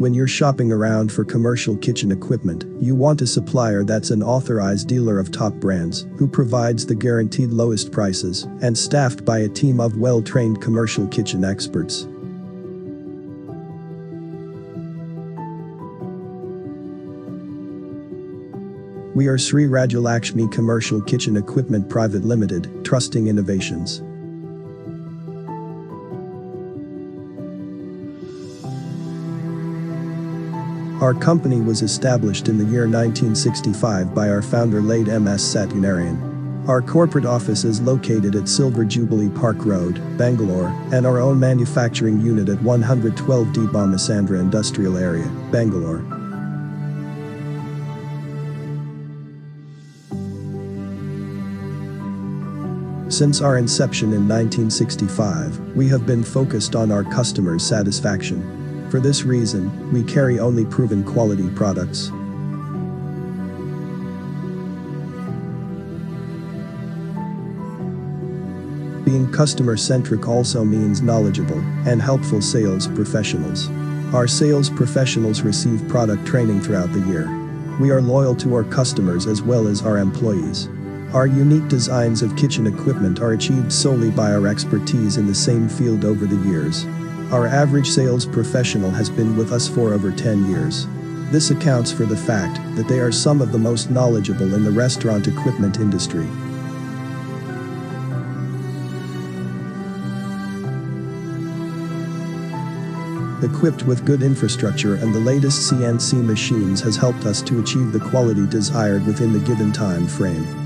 When you're shopping around for commercial kitchen equipment, you want a supplier that's an authorized dealer of top brands, who provides the guaranteed lowest prices, and staffed by a team of well-trained commercial kitchen experts. We are Sri Rajalakshmi Commercial Kitchen Equipment Private Limited, trusting innovations. Our company was established in the year 1965 by our founder late M.S. Satyanarayan. Our corporate office is located at Silver Jubilee Park Road, Bangalore, and our own manufacturing unit at 112D Bomasandra Industrial Area, Bangalore. Since our inception in 1965, we have been focused on our customers' satisfaction. For this reason, we carry only proven quality products. Being customer-centric also means knowledgeable and helpful sales professionals. Our sales professionals receive product training throughout the year. We are loyal to our customers as well as our employees. Our unique designs of kitchen equipment are achieved solely by our expertise in the same field over the years. Our average sales professional has been with us for over 10 years. This accounts for the fact that they are some of the most knowledgeable in the restaurant equipment industry. Equipped with good infrastructure and the latest CNC machines has helped us to achieve the quality desired within the given time frame.